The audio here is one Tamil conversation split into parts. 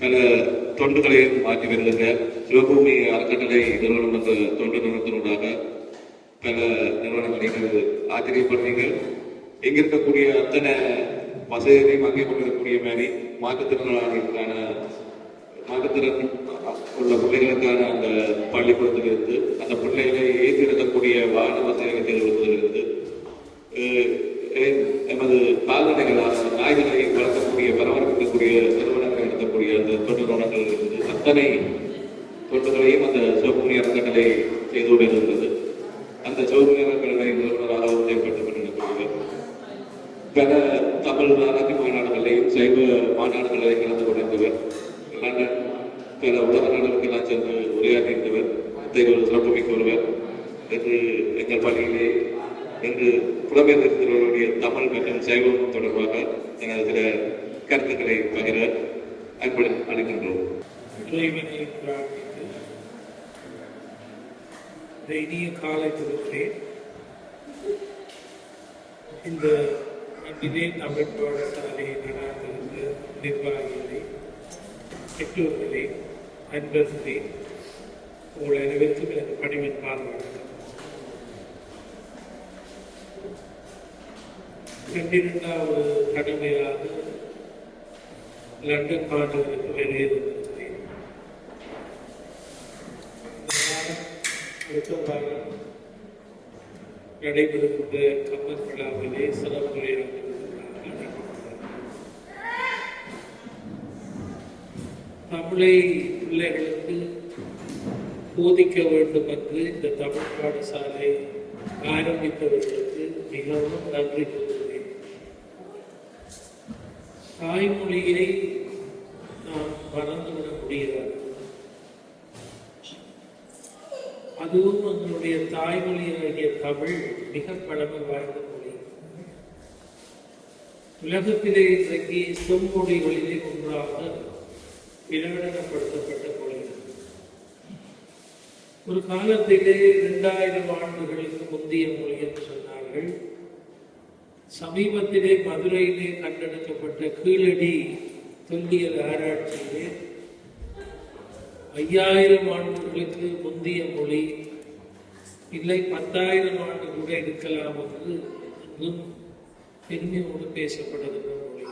பல தொண்டுகளையும் மாற்றி வருகின்ற சிவபூமி அறக்கட்டளை நிறுவனம் என்ற தொண்டு நிறுவனத்தினூடாக பல நிறுவனங்களை ஆச்சரியப்படுறீர்கள். இங்கிருக்கக்கூடிய அத்தனை வசதிகளையும் அங்கே கொண்டிருக்கக்கூடிய மாதிரி மாற்றுத்திறனாளர்களுக்கான மாற்றுத்திறன் உள்ள பிள்ளைகளுக்கான அந்த பள்ளிக்கூடத்திலிருந்து அந்த பிள்ளைகளை ஏற்றி நடக்கக்கூடிய வாகன வசதிகளை தேர்வுவதிலிருந்து எமது கால்நடைகளான நாய்களை வளர்க்கக்கூடிய பராமரிக்கக்கூடிய நிறுவனங்கள் நடத்தக்கூடிய அந்த தொண்டு நிறுவனங்கள் இருந்து அத்தனை தொண்டுகளையும் அந்த சிவபூமி அறக்கட்டளை செய்து கொண்டிருந்தது. அந்த சிவபூமி அறக்கட்டளை நிறுவனராகவும் செயல்பட்டுக் கொண்டிருக்கிறது. பல தமிழ் நாட்டு மாநாடுகளையும் சைவ மாநாடுகளையும் கலந்து கொண்டிருந்தவர். லண்டன் பல உலக நாடுகளுக்கெல்லாம் சென்று உரையாற்றியிருந்தவர். ஒரு சிறப்புமிக்க ஒருவர் என்று எங்கள் பள்ளியிலே என்று புலம்பெயர்ந்தவர்களுடைய தமிழ் மற்றும் சைவம் தொடர்பாக எனது சில கருத்துக்களை பகிர அன்புடன் அளிக்கின்றோம். இறைவனை பிரார்த்தித்து இனிய காலை பொழுதிலே இந்த இதே தமிழ் பாடசாலையை நடாத்துகின்ற நிர்வாகிகளை, பெற்றோர்களே, நண்பர்களே, உங்கள் அனைவருக்கும் எனக்கு பணிவின் பாராட்டு. 12வது கடமையாக லண்டன் மாநகருக்கு வெளியேறியிருக்கிறேன். அடுத்த வாரம் நடைபெறுகின்ற கம்பன் விழாவிலே சிறப்புரையாற்றுவதற்காக தமிழை பிள்ளைகளுக்கு போதிக்க வேண்டும் என்று இந்த தமிழ் பாடசாலை ஆரம்பித்தவர்களுக்கு மிகவும் நன்றி கூறுகிறேன். தாய்மொழியை நாம் மறந்துவிட முடியாது. அதுவும் நம்மளுடைய தாய்மொழியாகிய தமிழ் மிக பழமை வாய்ந்த மொழி. உலகத்திலே இன்றைக்கு செம்மொழிகளிலே ஒன்றாக பிரகடனப்படுத்தப்பட்ட மொழி. ஒரு காலத்திலே 2000 ஆண்டுகளுக்கு முந்தைய மொழி என்று சொன்னார்கள். சமீபத்திலே மதுரையிலே கண்டெடுக்கப்பட்ட கீழடி தொல்லியல் ஆராய்ச்சியிலே 5000 ஆண்டுகளுக்கு முந்தைய மொழி இல்லை 10,000 ஆண்டு கூட இருக்கலாம் என்று இன்னும் பெருமையோடு பேசப்படுகின்ற மொழி.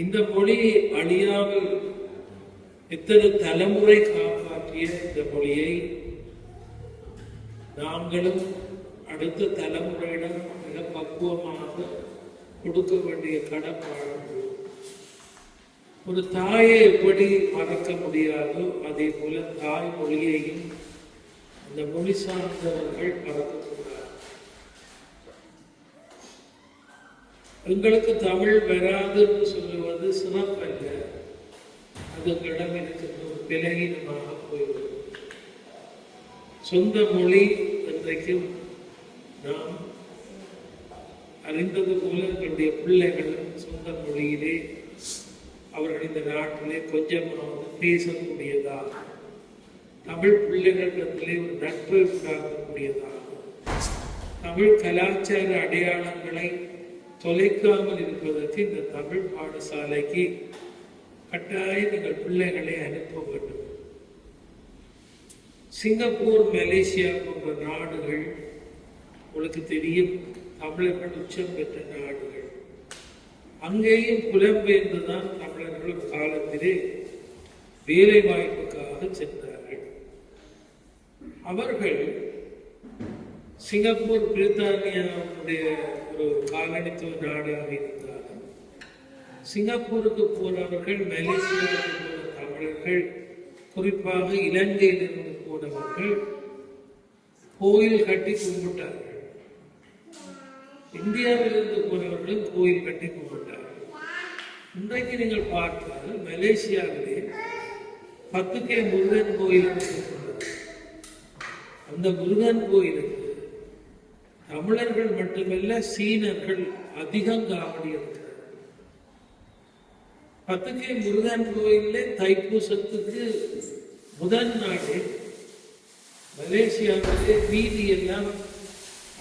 இந்த மொழி அழியாமல் எத்தனை தலைமுறை காப்பாற்றிய இந்த மொழியை நாங்களும் அடுத்த தலைமுறையிடம் மிக பக்குவமாக கொடுக்க வேண்டிய கடப்பாடு. ஒரு தாயை எப்படி மறக்க முடியாதோ அதே போல தாய் மொழியையும் அந்த மொழி சார்ந்தவர்கள் மறக்கக்கூடாது. எங்களுக்கு தமிழ் வராதுன்னு சொல்லுவது சிறப்பல்ல, அது எங்களிடம் இருக்கின்ற ஒரு விலகீனமாக போய்விடும். சொந்த மொழி இன்றைக்கும் நாம் அறிந்தது போல எங்களுடைய பிள்ளைகளும் சொந்த மொழியிலே அவர்கள் இந்த நாட்டிலே கொஞ்சமாவது பேசக்கூடியதாக, தமிழ் பிள்ளைகளிடத்திலே ஒரு நட்பை உண்டாக்கக்கூடியதாக, தமிழ் கலாச்சார அடையாளங்களை தொலைக்காமல் இருப்பதற்கு இந்த தமிழ் பாடசாலைக்கு கட்டாயம் எங்கள் பிள்ளைகளை அனுப்ப வேண்டும். சிங்கப்பூர், மலேசியா போன்ற நாடுகள் உங்களுக்கு தெரியும், தமிழர்கள் உச்சம் பெற்ற நாடுகள். அங்கேயும் புலம்பெயர்ந்துதான் தமிழர்கள் காலத்திலே வேலை வாய்ப்புக்காக சென்றார்கள். அவர்கள் சிங்கப்பூர் பிரித்தானியாவுடைய ஒரு காலனித்துவ நாடாக இருந்தாலும் சிங்கப்பூருக்கு போனவர்கள், மலேசியாவுக்கு போன தமிழர்கள், குறிப்பாக இலங்கையிலிருந்து போனவர்கள் கோயில் கட்டி கும்பிட்டார்கள். இந்தியாவிலிருந்து போனவர்களும் கோயில் கட்டி கும்பிட்டார்கள். இன்றைக்கு நீங்கள் பார்த்தால் மலேசியாவிலே 10K முருகன் கோயில், அந்த முருகன் கோயிலுக்கு தமிழர்கள் மட்டுமல்ல சீனர்கள் அதிகம் காவடி இருக்கிறார். 10K முருகன் கோயிலே தைப்பூசத்துக்கு முதல் நாளே மலேசியாவிலே வீதி எல்லாம்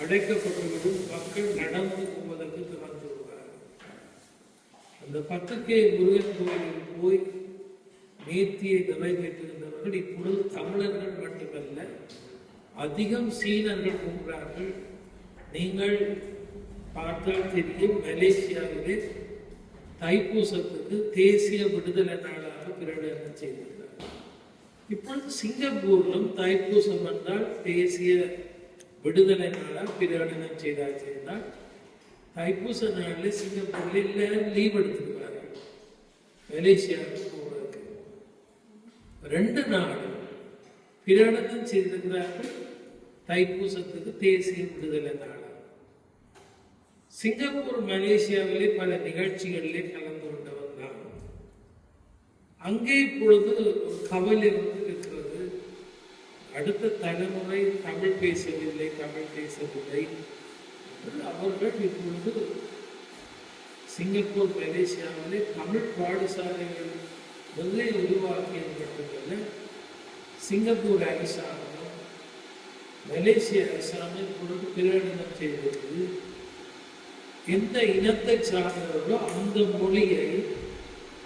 அடைக்கப்பட்டுவிடும், மக்கள் நடந்து போவதற்கு திறந்து விடுவார்கள். அந்த பத்திரிகை முருகன் கோயிலில் போய் நேர்த்தியை நிறைவேற்றுகின்றவர்கள் இப்பொழுது தமிழர்கள் மட்டுமல்ல, அதிகம் சீனர்கள் போன்றார்கள். நீங்கள் பார்த்தால் தெரியும், மலேசியாவிலே தைப்பூசத்துக்கு தேசிய விடுதலை நாளாக பிரகடனம் செய்திருக்கிறார். இப்பொழுது சிங்கப்பூரிலும் தைப்பூசம் என்றால் தேசிய விடுதலை நாளாக பிரகடனம் செய்தால் தைப்பூச நாளில் சிங்கப்பூரில் எல்லாரும் லீவ் எடுத்துருக்கார்கள் மலேசியாவுக்கு போவதற்கு. 2 நாளும் பிரகடனம் செய்திருக்கிறார்கள் தைப்பூசத்துக்கு தேசிய விடுதலை நாள். சிங்கப்பூர் மலேசியாவிலே பல நிகழ்ச்சிகளிலே கலந்து கொண்டவர் தான். அங்கே இப்பொழுது ஒரு கவலை இருக்கிறது, அடுத்த தலைமுறை தமிழ் பேசவில்லை அவர்கள் இப்பொழுது சிங்கப்பூர் மலேசியாவிலே தமிழ் பாடசாலைகள் முதலே உருவாக்கியது மட்டுமல்ல, சிங்கப்பூர் அரசாங்கம் மலேசிய அரசாங்கம் இப்பொழுது பிரகடனம் செய்தது, எந்த இனத்தை சார்ந்தவர்களோ அந்த மொழியை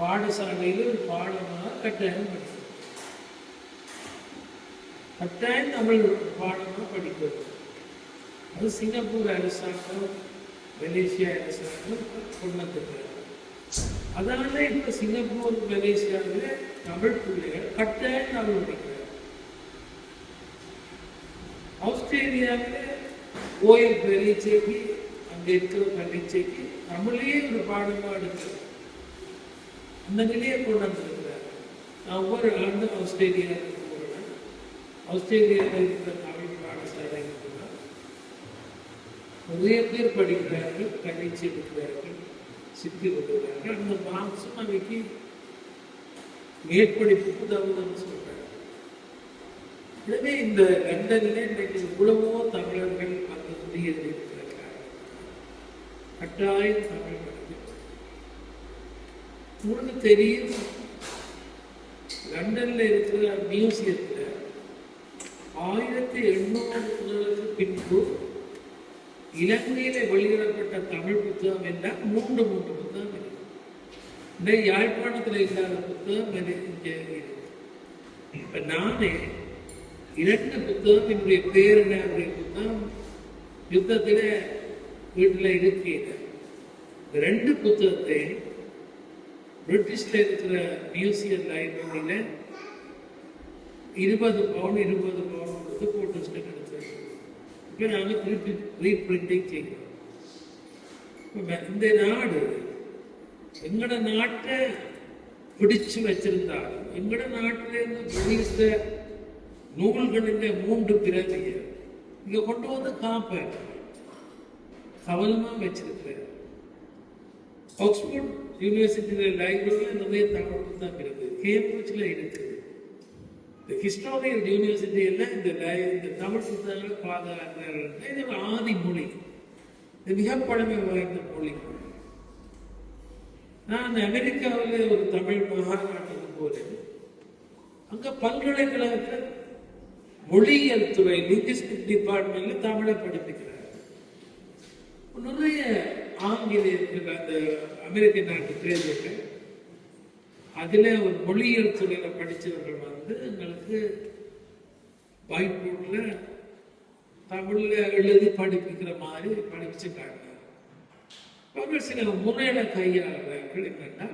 பாடசாலையில் ஒரு பாடமாக கட்டாயம் படிக்கணும். கட்டாயம் தமிழ் பாடமாக படிக்கணும். அது சிங்கப்பூர் அரசாங்கம் மலேசியா அரசாங்கம் கொண்டிருக்கிறார். அதனால இப்ப சிங்கப்பூர் மலேசியாவில் தமிழ் பிள்ளைகள் கட்டாயம் தமிழ் படிக்கிறார். ஆஸ்திரேலியாவில் ஓயல் பரீட்சைக்கு அங்கே இருக்கிற பரீட்சைக்கு தமிழையே ஒரு பாடமாக எடுக்கிறார். அந்த நிலையை கொண்டு வந்திருக்கிறார். நான் ஒவ்வொரு ஆண்டும் ஆஸ்திரேலியாவுக்கு போகிறேன். ஆஸ்திரேலியாவில் இருக்கிற தமிழ் பாடசாலை நிறைய பேர் படிக்கிறார்கள், பரீட்சை எடுக்கிறார்கள், சித்தி விடுகிறார்கள். அந்த மார்க்ஸும் அன்னைக்கு மேற்படிப்புக்கு தகுதுன்னு சொல்றாங்க. எனவே இந்த லண்டனில் இன்றைக்கு இவ்வளவோ தமிழர்கள் அந்த குடியேறியிருக்கிறார்கள். கட்டாயம் தமிழ் படிக்கும். உங்களுக்கு தெரியும், லண்டன்ல இருக்கிற மியூசியத்தில் 1800 பின்பு இலங்கையில வெளியிடப்பட்ட தமிழ் புத்தகம் எல்லாம் 3 புத்தகம் இருக்கு. இந்த யாழ்ப்பாணத்தில் இல்லாத புத்தகம் இருக்கு. இப்ப நானே 2 புத்தகம், என்னுடைய பேரனுடைய புத்தகம் யுத்தத்தில வீட்டில் இருக்கிறேன். 2 புத்தகத்தை பிரிட்டிஷ்ல இருக்கிற மியூசியம் லைப்ரரியில 20 பவுன் கொடுத்து போட்டு எடுத்தேன். இப்போ நாங்கள் திருப்பி ரீபிரிண்டிங் செய்கிறோம். இந்த நாடு எங்களோட நாட்டை பிடிச்சு வச்சிருந்தாலும் எங்களோட நாட்டிலேருந்து வெளியிட்ட நூல்களின் 3 பிரதியை இங்க கொண்டு வந்து காப்பேன் கவனமாக வச்சிருக்கிறேன். ஆக்ஸ்போர்ட் யூனிவர்சிட்டியில் லைப்ரரியில் நிறைய தமிழ் புத்தகம் இருக்குது, கேம்பிரிட்ஜில் இருக்குது. இந்த ஹிஸ்டாரியல் யூனிவர்சிட்டி எல்லாம் இந்த தமிழ் புத்தகங்களை பாதுகாக்கிறார்கள். இது ஒரு ஆதி மொழி, இது மிக பழமை வாய்ந்த மொழி. நான் அமெரிக்காவில் ஒரு தமிழ் மகாநாட்டுக்கு போறேன். அங்க பல்கலைக்கழகத்தில் மொழியியல் துறை லிங்குஸ்டிக் டிபார்ட்மெண்ட்ல தமிழை படிப்பிக்கிறார். நிறைய ஆங்கிலேயர்கள் அந்த அமெரிக்க நாட்டு பிரஜைகள் அதில் ஒரு மொழியியல் துறையில் படித்தவர்கள் வந்து எங்களுக்கு ஒயிட் போர்டில் தமிழில் எழுதி படிப்பிக்கிற மாதிரி படிச்சுட்டாங்க. அவர்கள் சில முறையில கையாளுறார்கள். என்னன்னா,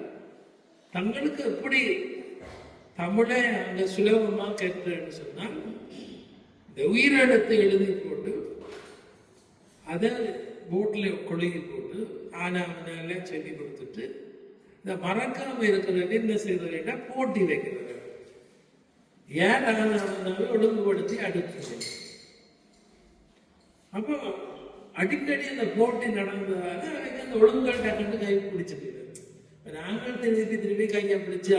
தங்களுக்கு எப்படி தமிழை அங்கே சுலபமாக கேட்கிறேன்னு சொன்னால் இந்த உயிரெழுத்தை எழுதி போட்டு அதை போட்டில் கொழுகி போட்டு ஆனாவனால சொல்லி கொடுத்துட்டு இந்த மறக்காம இருக்கிறது என்ன செய்யறதுன்னா போட்டி வைக்கிறது. ஏன் ஆனாவனாவே ஒழுங்குபடுத்தி அடுத்து அப்போ அடிக்கடி அந்த போட்டி நடந்ததால அவங்க அந்த ஒழுங்குகள் டக்குன்னு கை பிடிச்சிட்டு நாங்கள் திருப்பி கையை பிடிச்சு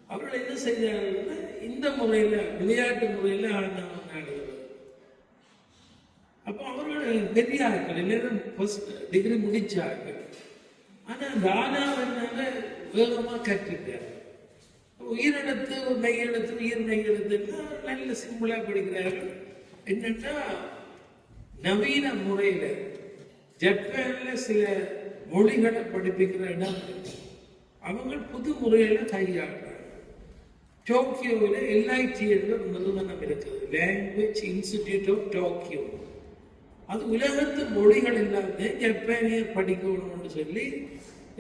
அவர்கள் என்ன செய்தார்கள், இந்த முறையில விளையாட்டு முறையில ஆடுவது. அப்போ அவர்கள் பெரிய ஆட்கள் எல்லாரும் ஃபர்ஸ்ட் டிகிரி முடிச்சார்கள். ஆனா அந்த ஆனாவனால வேகமா கற்றுட்டார். உயிரெழுத்து மெய்யெழுத்து உயிர் மெய்யெழுத்துன்னா நல்ல சிம்பிளா படிக்கிறார்கள். என்னன்னா நவீன முறையில ஜப்பான்ல சில மொழிகளை படிப்பிக்கிற இடம் இருக்கு. அவங்க புது முறையில கையாளுறாங்க. டோக்கியோவில் எல்ஐடி என்ற ஒரு நிறுவனம் இருக்குது, லாங்குவேஜ் இன்ஸ்டிடியூட் ஆஃப் டோக்கியோ. அது உலகத்து மொழிகள் இல்லாத ஜப்பானியர் படிக்கணும்னு சொல்லி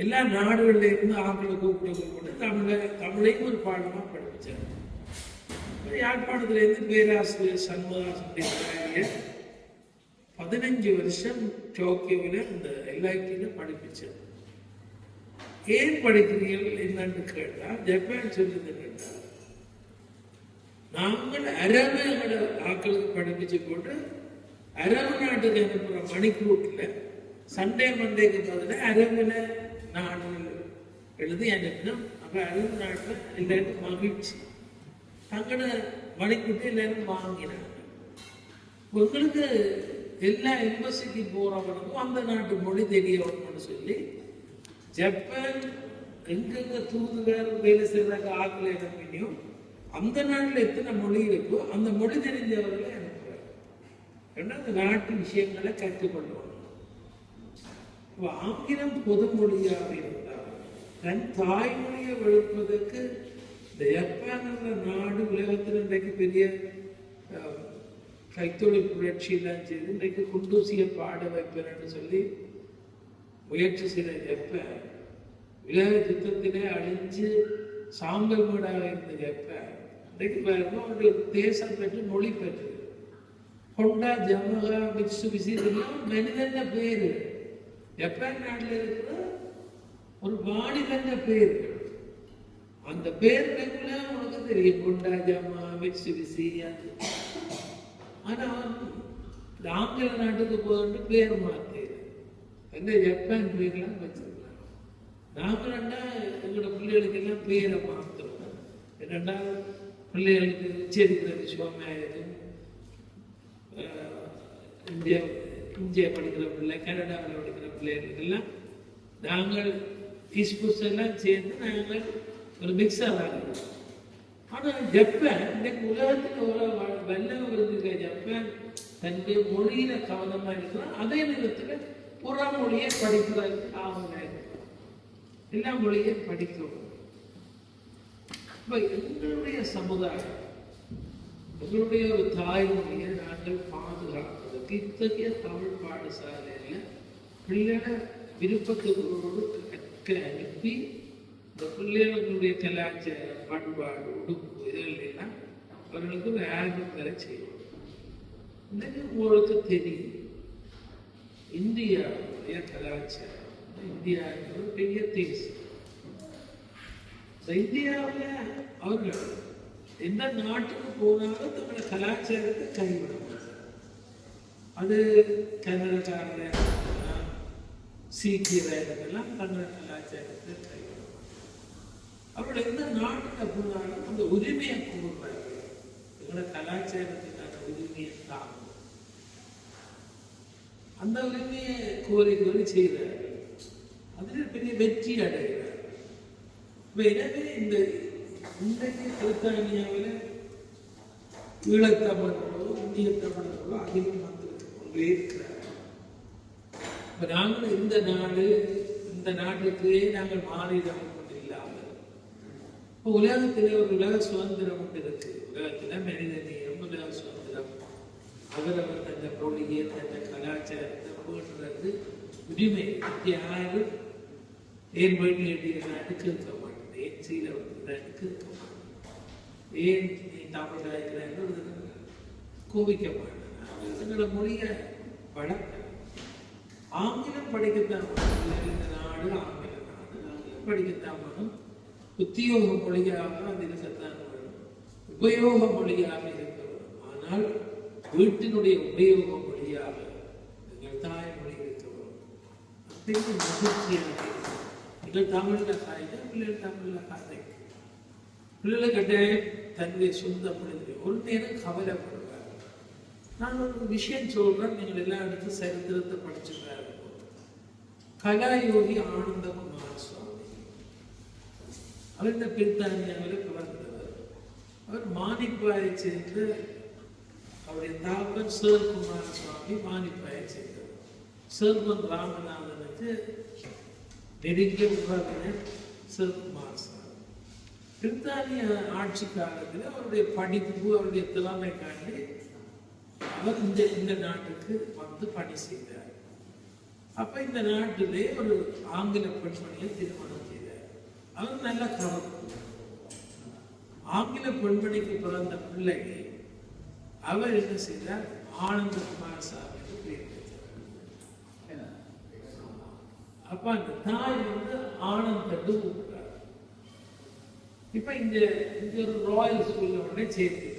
எல்லா நாடுகளில் இருந்து ஆக்களை கூப்பிட்டு தமிழையும் ஒரு பாடமாக படிப்பிச்சாங்க. யாழ்ப்பாணத்திலேருந்து பேராசிரியர் சண்முகாசனுடைய 15 வருஷம் டோக்கியோவில் இந்த எல்ஐடியில் படிப்பிச்சார். ஏன் படிக்கிறீர்கள் என்னன்னு கேட்டால், ஜப்பான் சொல்லுது என்னன்னா, நாங்கள் அரபு ஆக்களுக்கு படிப்பிச்சு போட்டு அரபு நாட்டுக்கு அனுப்புகிற மணிக்கூட்டில் சண்டே மண்டேக்கு பதில் அரபுல நாடு எழுதி அனுப்பினோம். அப்போ அரபு நாட்டில் எல்லாருக்கும் மகிழ்ச்சி, தங்களோட மணிக்கூட்டி எல்லாரும் வாங்கினாங்க. உங்களுக்கு எல்லா எம்பசிக்கு போகிறவனுக்கும் அந்த நாட்டு மொழி தெரியணும்னு சொல்லி ஜப்பான் எங்கெங்க தூதுவர் வேலை செய்யறாங்க ஆக்களை அனுப்பினியும் அந்த நாட்டில் எத்தனை மொழி இருக்கோ அந்த மொழி தெரிஞ்சவர்களை அனுப்புறாங்க. ஏன்னா அந்த நாட்டு விஷயங்களை கற்றுக்கொள்ளணும். ஆங்கிலம் பொது மொழியாக இருந்தால் தன் தாய்மொழியை வளர்ப்பதற்கு இந்த ஜப்பான் என்ற நாடு உலகத்தில் இன்றைக்கு பெரிய கைத்தொழில் புரட்சியெல்லாம் செய்து இன்றைக்கு குண்டூசியை பாட வைப்பேன்னு சொல்லி முயற்சி செய்த ஜப்பான் உலக யுத்தத்திலே அழிஞ்சு சாம்பல் வீடாக இருந்த ஜப்பான் இன்றைக்கு பாருங்க அவருடைய தேசம் பெற்று மொழி பெற்று ஹோண்டா ஜமகா மிட்சுபிஷி இதெல்லாம் மனிதன பேரு. ஜப்பான் நாட்டில் இருக்கிற ஒரு மாநிலங்க பேரு. அந்த பேருக்குள்ள உனக்கு தெரியும் ஹோண்டா ஜமா மிட்சுபிஷி. ஆனா ஆங்கில நாட்டுக்கு போகிட்டு பேர் மாற்றி எந்த ஜப்பான் பேர்லாம் வச்சிருக்காங்க. நாம எங்களோட பிள்ளைகளுக்கு எல்லாம் பேரை மாற்றணும். என்னென்னா பிள்ளைகளுக்கு உச்சரிக்கிறது சோமாயிரம், இந்தியா படிக்கிற பிள்ளை, கனடாவில் படிக்கிற பிள்ளைகளுக்கெல்லாம் நாங்கள் டிஸ்பூஸ் எல்லாம் சேர்ந்து நாங்கள் ஒரு மிக்சர் ஆகிறோம். ஆனால் ஜப்பான் இன்றைக்கு உலகத்துக்கு வெள்ளம் இருந்துக்க ஜப்பான் தன்னுடைய மொழியில கவனமா இருக்கிறோம். அதே நேரத்தில் புற மொழியை படிக்கிறதுக்கு ஆகணும். எல்லா மொழியையும் படிக்கணும். இப்போ எங்களுடைய சமுதாயம் எங்களுடைய ஒரு தாய்மொழியை நாங்கள் பாதுகாப்பதற்கு இத்தகைய தமிழ் பாடசாலையில் பிள்ளைகளை விருப்பத்தோடு கற்க அனுப்பி இந்த பிள்ளைகளுடைய கலாச்சாரம் பண்பாடு உடுப்பு இதெல்லாம் அவர்களுக்கு ஒரு ஆர்வம் பெற செய்யணும். இன்னைக்கு உங்களுக்கு தெரியும் இந்தியாவுடைய கலாச்சாரம். இந்தியா ஒரு பெரிய தேசம். இந்தியாவில் அவர்கள் எந்த நாட்டுக்கு போனாலும் தங்களோட கலாச்சாரத்தை கைவிடுவாங்க. அது கன்னடக்காரர் சீக்கியரெல்லாம் தங்களோட கலாச்சாரத்தை கைவிடுவாங்க. அவர்கள் எந்த நாட்டுக்கு போனாலும் அந்த உரிமையை கூறுவாங்க. எங்களோட கலாச்சாரத்துக்கான உரிமையை தாங்கும். அந்த உரிமையை கோரி செய்கிறார்கள். அதில் பெரிய வெற்றி அடைகிறார். எனவே இந்த இன்றைக்கு பிரித்தானியாவில் ஈழத்தமிழர்களோ இந்திய தமிழர்களோ அதிகம் வந்திருக்கு கொண்டே இருக்கிறார்கள். இப்போ நாங்கள் இந்த நாட்டுக்கே நாங்கள் மாறிடம் கொண்டு இல்லாமல் இப்போ உலகத்திலே ஒரு உலக சுதந்திரம் கொண்டு இருக்கு. உலகத்தில் மனிதநேயம், உலக சுதந்திரம், அவரவர் தந்த மொழியை தந்த கலாச்சாரத்தை போடுறது உரிமை. யாரும் ஏன் வீட்டில் எழுதினான்னு கேட்க மாட்டேன். ஏன் சீலை விடுறான்னு கேட்க மாட்டேன். ஏன் நீ தமிழ் இருக்கிறான்னு கோபிக்க மாட்டேன். எங்களோட மொழியை வளர்க்க ஆங்கிலம் படிக்கத்தான் இந்த நாடு ஆங்கில நாடு. ஆங்கிலம் படிக்கத்தான் வேணும். உத்தியோக மொழியாக அது இருக்கத்தான் வேணும். உபயோக மொழியாக இருக்க வேணும். ஆனால் வீட்டினுடைய உபயோக மொழியாக எங்கள் தாய்மொழி இருக்க வேணும். அப்படின்னு மகிழ்ச்சியாக எங்கள் தமிழில் காய்க்க பிள்ளைகள் தமிழில் காய்க்க பிள்ளைகளை கட்டாயம் தன்னுடைய சொந்த மொழி ஒரு நேரம் கவலைப்படுவார். நான் ஒரு விஷயம் சொல்றேன், நீங்கள் எல்லா இடத்துல சரித்திரத்தை படிச்சுட்டாரு. கலாயோகி ஆனந்த குமார சுவாமி அவர் இந்த பிரித்தானியாவில் பிறந்தவர். அவர் மானிப்பாயை சேர்ந்து அவருடைய தாப்பன் சேர் குமார சுவாமி மானிப்பாயை சேர்ந்தவர். செல்வன் ராமநாதனுக்கு நெருங்கிய உறவினர் சிவகுமார் சார். பிரித்தானிய ஆட்சி காலத்தில் அவருடைய படிப்பு, அவருடைய திறமை காண்டி அவர் இந்த நாட்டுக்கு வந்து பணி செய்தார். அப்ப இந்த நாட்டிலே ஒரு ஆங்கில பெண்மணியை திருமணம் செய்தார். அவர் நல்ல கருத்து. ஆங்கில பெண்மணிக்கு பிறந்த பிள்ளை அவர் என்ன செய்தார், ஆனந்தகுமார் சாமிக்கு பேர் வைத்தார். அப்ப அந்த தாய் வந்து ஆனந்த் கூப்பிட்டார். இப்ப இந்த ஒரு ராயல் ஸ்கூல்ல உடனே சேர்த்து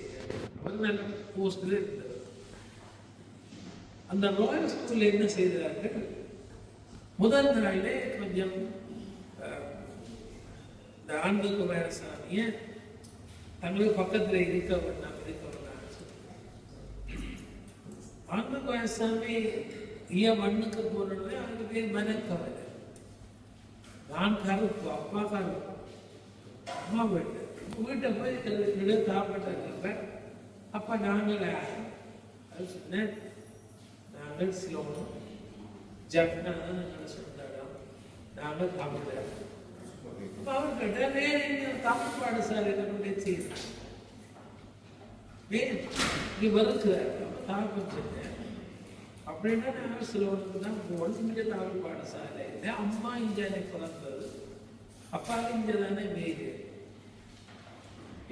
அவர் நல்ல போஸ்ட்ல இருந்தார். அந்த ராயல் ஸ்கூல்ல என்ன செய்தார்கள், முதல் நாளிலே கொஞ்சம் இந்த ஆனந்தகுமார சாமிய தங்களுக்கு பக்கத்துல இருக்க வேண்டாம் ஆனந்தகுமார சாமி ஏன் மண்ணுக்கு போனோடனே அவருக்கு பேர் மனக்கவலை. நான் கருப்பு, அப்பா கருப்பு, அம்மா வீட்டை போய் சாப்பிட்ட. அப்ப நாங்கள் சொன்னேன், நாங்கள் சிலோனும் ஜப்னா எங்களை சொந்தம், நாங்கள் தமிழ. அவர் கேட்ட வேற தமிழ் பாடு சார் என்னுடைய செய்யணும் நீ வருக்கிறார் தாக்கம் சொன்னேன். அப்படின்னா நாங்கள் சிலோனுக்கு தான் போகணும். இங்கே தமிழ் பாடசாலை இல்லை, அம்மா இங்கே பிறந்தது, அப்பா இங்கே தானே வேறு.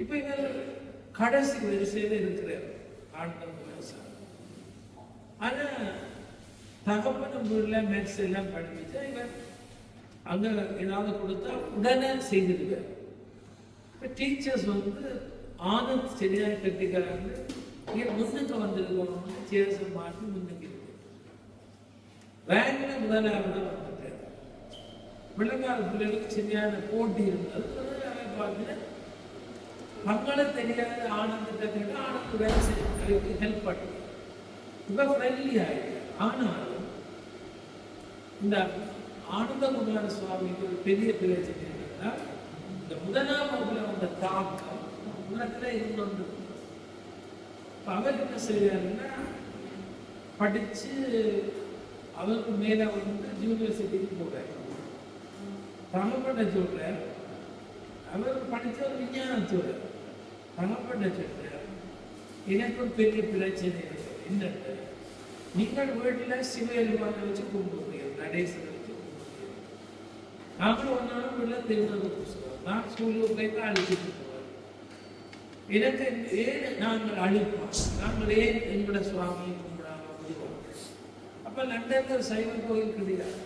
இப்ப இவர் கடைசி வரிசையில இருக்கிறார் ஆனந்தகுமார் சாமி. ஆனா தகப்பனும் வீட்டுல மேக்ஸ் எல்லாம் படிச்சுட்டா இவர் அங்க ஏதாவது கொடுத்தா உடனே செய்திருக்கார். இப்ப டீச்சர்ஸ் வந்து ஆனந்த் சரியா கட்டிக்கிறாங்க, முன்னுக்கு வந்திருக்கணும்னு சேர்ஸ் மாற்றி முன்னுக்கு இருக்கு. ரேங்க்ல முதலாவது வந்துட்டார். வெள்ளக்கார பிள்ளைகளுக்கு சரியான போட்டி இருந்தது. பார்த்தீங்கன்னா மக்களை தெரியாத ஆனந்திட்ட ஆனந்த் வேலை செய்ய ஹெல்ப் பண்ணி இப்ப ஃப்ரெண்ட்லி ஆயிடுச்சு. ஆனாலும் இந்த ஆனந்தகுமார சுவாமிக்கு ஒரு பெரிய பிரச்சனை என்னன்னா, இந்த முதலாம் வகுப்புல வந்த தாக்கம் உள்ளத்துல இன்னொன்று. அவர் என்ன செய்யறாருன்னா, படிச்சு அவருக்கு மேல வந்து யூனிவர்சிட்டிக்கு போறாரு. தகப்பட்ட சொல்றார், அவர் படிச்ச ஒரு விஞ்ஞானத்தோட தகப்பட்ட சொல்றார், எனக்கு ஒரு பெரிய பிரச்சனை இருக்கு. என்னட்டு, நீங்கள் வீட்டில் சிவபெருமானை வச்சு கும்பிடுறீங்க, நடேசனை வச்சு கும்பிடுறீங்க. நாங்களும் ஒரு நாளும் வீட்டில் திருநெல்வேலி புஸ்தகம் நான் ஸ்கூலுக்கு போய் தான் அழிச்சிட்டு போவேன். எனக்கு ஏன் நாங்கள் அழிப்போம், நாங்கள் ஏன் எங்களோட சுவாமியை கும்பிடாம விடுவோம். அப்ப லண்டன்ல சைவ கோயில் கிடையாது.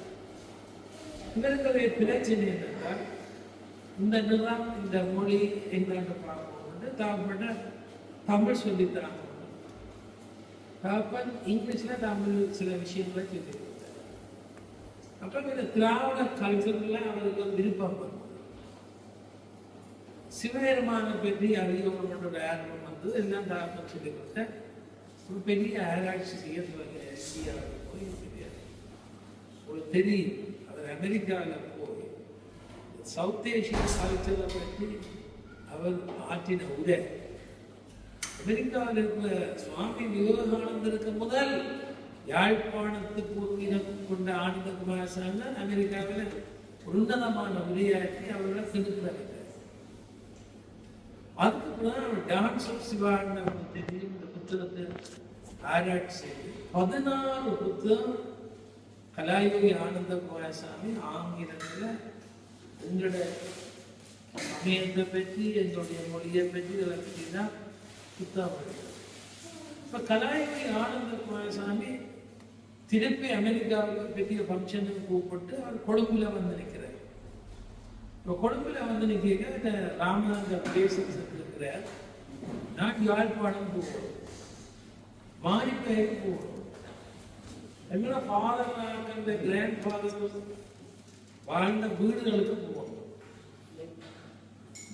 இவருக்கு பிரச்சனை என்னென்றால், இந்த நிறம் இந்த மொழி எங்களாண்டு பார்க்கணும், தாப்பட்ட தமிழ் சொல்லித்தராங்க. தாப்பன் இங்கிலீஷ்ல தமிழ் சில விஷயங்களை சொல்லி கொடுத்தார். அப்ப இந்த திராவிட கல்ச்சர்ல அவருக்கு ஒரு விருப்பம் வரும். சிவபெருமான பற்றி அறிவுகளோட ஆர்வம் வந்து எல்லாம் தாப்பன் சொல்லி கொடுத்த ஒரு பெரிய ஆராய்ச்சி செய்ய இந்தியாவில் போய் தெரியாது ஒரு தெரியும். அவர் அமெரிக்காவில் போய் சவுத் ஏஷியா கல்ச்சரை பற்றி அவர் ஆற்றின உரை. அமெரிக்காவில் இருக்கிற சுவாமி விவேகானந்தருக்கு முதல் யாழ்ப்பாணத்து பூர்வீகம் கொண்ட ஆனந்தகுமார சாமி அமெரிக்காவில் உன்னதமான உரையாற்றி அவர்களை செலுத்துறாங்க. அதுக்கு பிறகு அவர் டான்ஸ் ஆஃப் சிவான்னு தெரியும். இந்த புத்தகத்தை ஆராய்ச்சி செய்து 16 புத்தகம் கலாயோகி ஆனந்தகுமார சாமி ஆங்கிலத்தில் எங்களோட சமயத்தை பற்றி எங்களுடைய மொழியை பற்றி இதை பற்றி தான் புத்தகம். இப்போ கலாயோகி ஆனந்தகுமார சாமி திருப்பி அமெரிக்காவுக்கு பெரிய ஃபங்க்ஷனுக்கு கூப்பிட்டு அவர் கொழும்புல வந்து நிற்கிறார். இப்போ கொழும்புல வந்து நிற்க ராமநாத பேசிக்ஸ் இருக்கிறார். நான் யாழ்ப்பாணம் போகணும், மாரிப்பேருக்கு போகணும். எங்களோட ஃபாதர் கிராண்ட் ஃபாதர் வாழ்ந்த வீடுகளுக்கு போகணும்.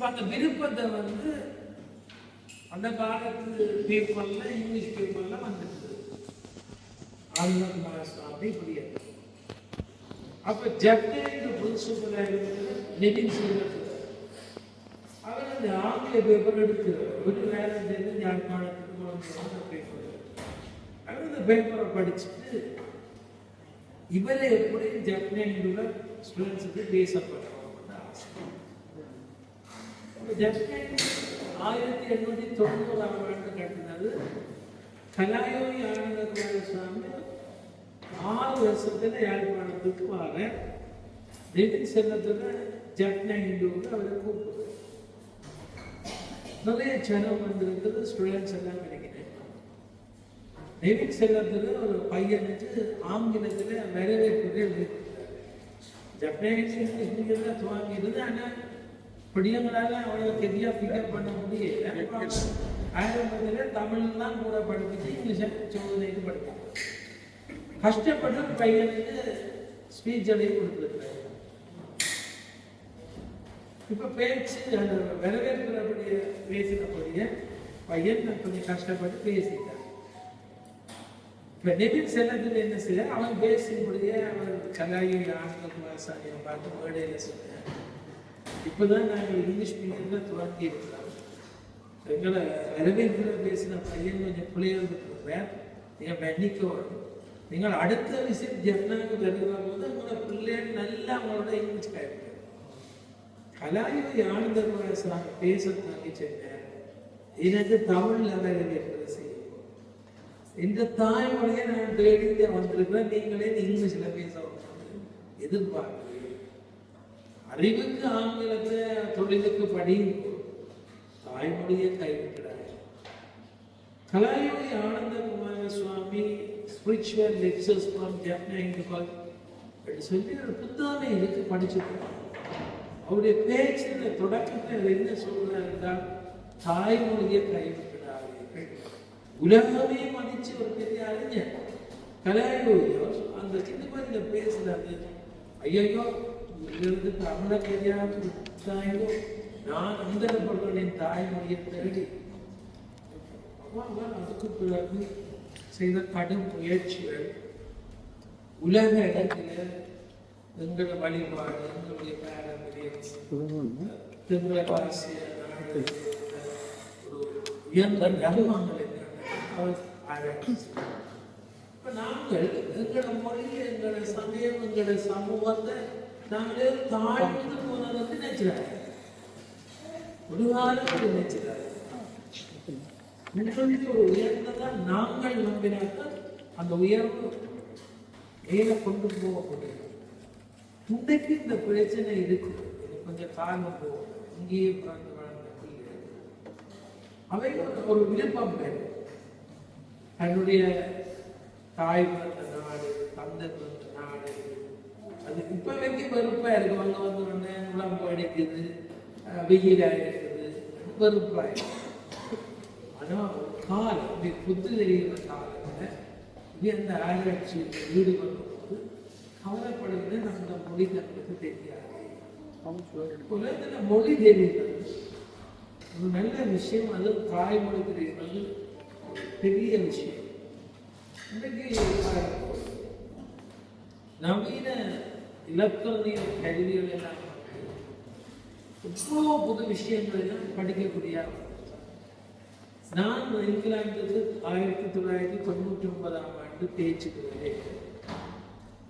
அந்த விருப்பத்தை வந்து அந்த காலத்து பேப்பர்ல இங்கிலீஷ் பேப்பர்ல வந்துட்டு ஆனந்தகுமார சுவாமி இப்படி. அப்ப ஜப்டேக்கு பிரின்சிபலா இருக்கிற நெவின் சில்வர் அவர் அந்த ஆங்கில பேப்பர் எடுக்கிறார். ஒரு வேலை சேர்ந்து யாழ்ப்பாணத்துக்கு பேப்பர் அவர் அந்த பேப்பரை படிச்சுட்டு இவரை எப்படி ஜப்பானில் ஸ்டூடெண்ட்ஸுக்கு பேசப்படுறோம்னு ஆசை. ஜப்பான் 1890ஆம் ஆண்டு கட்டினது. கலாயோகி ஆனந்த குமாரசுவாமி 6 வருஷத்துல யாழ்ப்பாணத்துக்கு வர நெவின் செல்லத்துல ஜப்னா இந்துவுக்கு அவரை கூப்பிடுது. நிறைய ஜனம் வந்திருக்கிறது, ஸ்டூடெண்ட்ஸ் எல்லாம் கிடைக்கிறேன். நெவின் செல்லத்துல ஒரு பையனுக்கு ஆங்கிலத்துல வரவேற்புகள் ஜப்பானீஸ் இங்கிலீஷ்ல துவங்கிடுது. ஆனா பிடியங்களால அவ்வளவு தெரிய பிக்கப் பண்ண முடியல. ஆரம்பத்துல தமிழ் தான் கூட படிப்பிச்சு இங்கிலீஷை சோதனைக்கு படிப்பாங்க. கஷ்டப்பட்டு ஒரு பையனுக்கு ஸ்பீச் அடைய கொடுத்துருக்காரு. இப்ப பேச்சு அந்த வரவேற்புடைய பேசினபடிய பையன் கொஞ்சம் கஷ்டப்பட்டு பேசிட்டான். இப்ப நெவின் செல்லத்தில் என்ன செய்ய, அவன் பேசும்படிய அவன் கலாயி ஆனந்த குமாரசாமியை பார்த்து மேடையில சொன்னேன், இப்பதான் நாங்கள் இங்கிலீஷ் மீடியம்ல துவங்கி இருக்கிறோம். எங்களை வரவேற்புல பேசின பையன் கொஞ்சம் பிள்ளைகள் இருக்கிறேன், நீங்க மன்னிக்கணும். நீங்கள் அடுத்த விசிட் ஜப்னாவுக்கு வருகிற போது உங்களோட பிள்ளைகள் நல்லா அவங்களோட இங்கிலீஷ் கேட்க. கலாயோகி ஆனந்த குமாரசாமி பேச தாங்கி சொன்னார், எனக்கு தமிழ்ல வரவேற்பு செய்யும். இந்த தாய்மொழியை நான் தேடி வந்திருக்கிறேன், நீங்களே இங்கிலீஷ்ல பேச எதிர்பார்க்கிறேன். அறிவுக்கு ஆங்கிலத்தை தொழிலுக்கு படியும் தாய்மொழியை கைவிட்டார். Kalayogi Ananda Coomaraswamy spiritual lectures from Jaffna Hindu College சொல்லி ஒரு புத்தகமே இருக்கு, படிச்சிருக்கோம். அவருடைய பேச்சின தொடக்கத்தில் என்ன சொல்றாரு என்றால், தாய்மொழியை கைவிட்டார்கள். உலகமே மதிச்சு ஒரு பெரிய அறிஞர் கலாயோகியோ அந்த சின்ன பையன்ல பேசுறாரு, ஐயோ இங்கிருந்து தமிழை தெரியாது நான் அந்தரப்படுறேன் என் தாய்மொழியை தேடி. அதுக்கு பிறகு செய்த கடும் முயற்சிகள் உலக இடத்துல எங்களோட வழிபாடு, எங்களுடைய பாரம்பரியம், தென்கிழக்காசிய நாடு ஒரு உயர்ந்த தர்மங்கள் இப்ப நாங்கள் எங்களோட மொழி, எங்களோட சமயம், எங்களோட சமூகத்தை நாங்களே தாழ்ந்து போனதுக்கு நினைச்சாரு, ஒரு காலத்துக்கு நினைச்சாரு. உங்களுக்கு ஒரு உயர்ந்ததான் நாங்கள் நம்பினாக்க அந்த உயர்வு மேல கொண்டு போக முடியும். இன்றைக்கு இந்த பிரச்சனை இருக்கு, கொஞ்சம் காலம் போகும். இங்கேயே பிறந்து வளர்ந்த பிள்ளை அவைகள் ஒரு விருப்பம் வேணும். தன்னுடைய தாய் பிறந்த நாடு, தந்தை பிறந்த நாடு, அது இப்ப வரைக்கும் வெறுப்பா இருக்கு. அங்க வந்து உடம்பு அடிக்குது, வெயிலா இருக்குது, வெறுப்பா இருக்கு. ஆனா ஒரு காலம் புத்து தெரிகிற காலத்துல இது அந்த ஆராய்ச்சியில் ஈடுபடும் போது கவலைப்படுவது நம்ம மொழி தங்களுக்கு தெரியாது. உலகத்துல மொழி தெரிகிறது ஒரு நல்ல விஷயம், அது தாய்மொழி தெரிகிறது பெரிய விஷயம். இன்றைக்கு நவீன இலக்கணிய கல்விகள் எல்லாம் எவ்வளோ புது விஷயங்கள் எல்லாம் படிக்கக்கூடிய. நான் இங்கிலாந்துக்கு 1999ஆம் ஆண்டு பேச்சுக்கு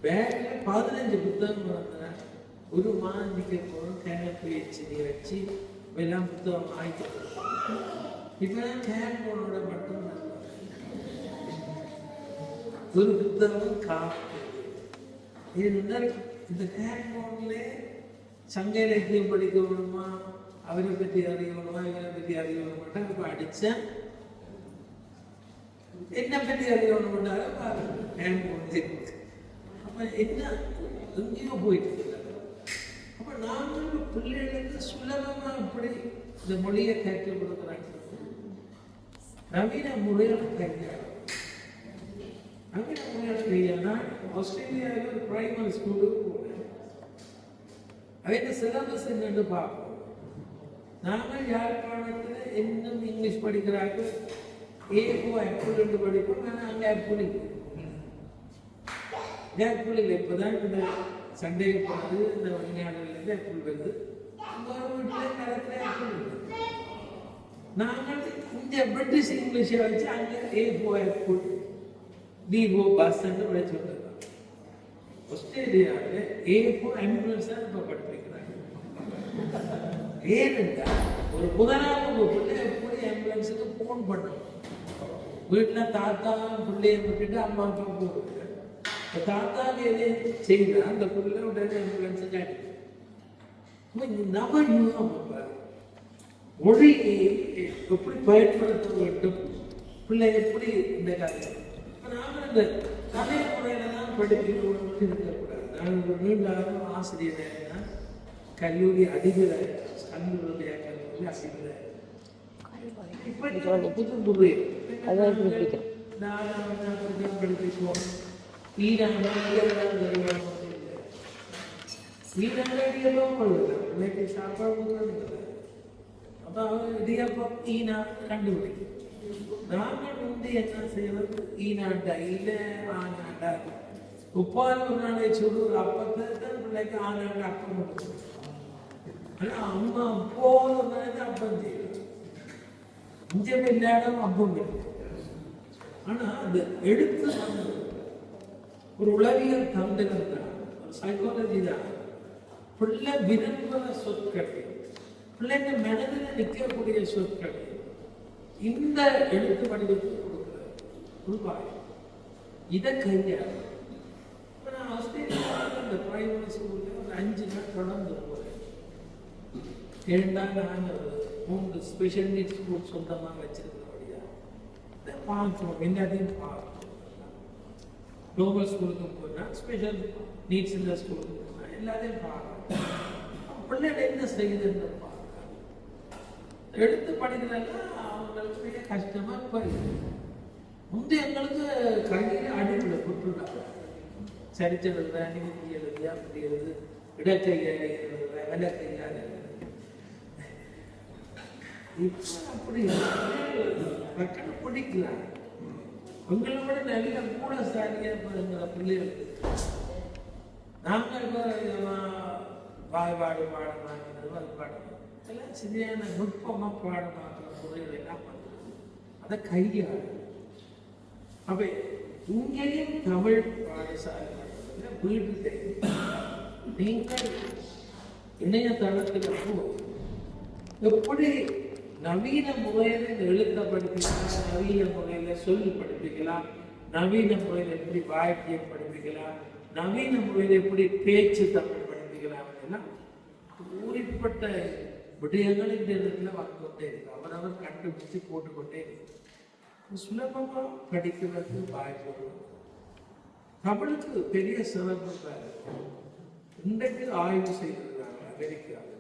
பேக்ல 15 புத்தகம் வந்தேன். ஒரு மாநில பேச்சு வச்சு எல்லாம் புத்தகம் ஆயிட்டு. இப்ப கேம்போனோட மட்டும் ஒரு புத்தகம் காப்பு. இந்த கேம்போன்ல சங்க இலக்கியம் படிக்க வேணுமா, அவரை பற்றி அறியணுமா, இவரை பற்றி அறியணுமாட்டா இப்ப அடிச்சேன். என்ன பற்றி அறியணும்னாலும் அப்ப என்ன எங்கேயோ போயிட்டு இருக்காரு. அப்ப நாங்களும் பிள்ளைகளுக்கு சுலபமா அப்படி இந்த மொழியை கற்றுக் கொடுக்குறாங்க. நவீன முறையான கையாளர், நவீன முறையான கையாளர். ஆஸ்திரேலியாவில் ஒரு பிரைமரி ஸ்கூலுக்கு போனேன். அவங்க சிலபஸ் என்னன்னு பார்ப்போம். நாங்கள் யாழ்ப்பாணத்தில் இன்னும் இங்கிலீஷ் படிக்கிறார்கள். ஏகோ ஆப்பிள் என்று படிப்போம். ஆனால் அங்கே ஆப்பிள் இல்லை. ஆப்பிள் இல்லை. இப்போதான் இந்த சண்டையை போனது இந்த வெளிநாடுகளில் ஆப்பிள் வருது. வீட்டில் காலத்தில் ஆப்பிள் இல்லை. நாங்கள் இந்த பிரிட்டிஷ் இங்கிலீஷை வச்சு அங்கே ஏகோ ஆப்பிள், டிஓ பஸ் என்று விளைச்சு வந்துருக்கோம். ஆஸ்திரேலியாவில் A4 ஆம்புலன்ஸ் தான் இப்போ படிப்பிக்கிறாங்க. ஏனென்றா ஒரு முதலாவது வகுப்புல எப்படி ஆம்புலன்ஸுக்கு ஃபோன் பண்ணணும். வீட்டில் தாத்தா பிள்ளைய விட்டுட்டு அம்மா அப்பா போடுது. இப்போ தாத்தாவுக்கு எது செய்தா அந்த பிள்ளை உடனே ஆம்புலன்ஸை காட்டி மொழி எப்படி பயன்படுத்த வேண்டும், பிள்ளை எப்படி இந்த கதை நாம இந்த கதை முறையில தான் படிக்கணும்னு இருக்கக்கூடாது. நான் ஒரு நீண்ட ஆசிரியர் கல்லூரி அதிபர், கல்லூரி அதிபர். இப்ப புது புது படிப்போம். சாப்பாடு இடியப்பம் ஈனா கண்டுபிடிக்கும். நாங்கள் வந்து என்ன செய்வது, ஈனாண்டா இல்லை ஆனாண்டா உப்பால் ஒரு நாளை சொல்லுவது அப்பத்தை தான் பிள்ளைக்கு ஆனாண்டா அப்பம் கொடுக்கும். ஆனால் அம்மா போன அப்பம் செய்யலாம், இஞ்சம் இல்லாடம் அப்பம் இருக்கு. ஆனால் அந்த எழுத்து ஒரு உளவியல் தந்திரம் தான், சைக்காலஜி தான். பிள்ளை விரும்புகிற சொற்கள், பிள்ளைங்க மனதில் நிற்கக்கூடிய சொற்கள் இந்த எழுத்து வடிவத்தில் கொடுப்பாங்க. இதை கையாள நான் ஆஸ்திரேலியாவில் இந்த பிரைமரி ஸ்கூலில் ஒரு 5 நாள் தொடர்ந்து போகிறேன். ஏன்னா நாங்கள் 3 ஸ்பெஷல் நீட்ஸ் ஸ்கூல் சொந்தமாக வச்சிருக்கிறபடியா பார்க்கணும், எல்லாத்தையும் பார்க்கணும். குளோபல் ஸ்கூலுக்கு போனால் ஸ்பெஷல் நீட்ஸ் இந்த ஸ்கூலுக்கு போனால் எல்லாத்தையும் பார்க்கணும். பிள்ளைங்க என்ன செய்யுதுன்னு பார்க்கணும். எடுத்து படிக்கிறதா அவங்களுக்கு மிக கஷ்டமாக போயிடுது. முந்தைய எங்களுக்கு கையில் அடிப்படை கொடுத்துருக்காங்க. சரிச்சு எழுதுற, நிமித்தி எழுது, அப்படி எழுது, இடக்கையால் எழுதுற, விலக்கையால் எழுது. இப்போ அப்படி மக்கள் பிடிக்கலாம். உங்களை விட நல்ல கூட சாரியாக எங்களை பிள்ளைகளுக்கு நாங்கள் இப்போ வாய்பாடு பாடமாகிறது, வழிபாடு எல்லாம் சரியான நுட்பமாக பாடமாக்குற முறைகள் எல்லாம் பண்ணுறது. அதை கையாள அப்ப இங்கேயும் தமிழ் பாடசாலை வீட்டு நீங்கள் இணையதளத்தில் எப்படி நவீன முறையில் இந்த எழுத்த படிப்பிக்கலாம், நவீன முறையில் சொல்லி படிப்பிக்கலாம், நவீன முறையில் எப்படி வாக்கியம் படிப்பிக்கலாம், நவீன முறையில் எப்படி பேச்சு தமிழ் படிப்பிக்கலாம் எல்லாம் குறிப்பிட்ட விடயங்கள் இந்த இடத்துல வந்துகொண்டே இருக்கு. அவரவர் கண்டுபிடிச்சு போட்டுக்கொண்டே இருக்கு. சுலபமாக படிக்கிறதுக்கு வாய்ப்பு. தமிழுக்கு பெரிய சிறப்பு இன்றைக்கு ஆய்வு செய்திருக்காங்க அமெரிக்காவில்.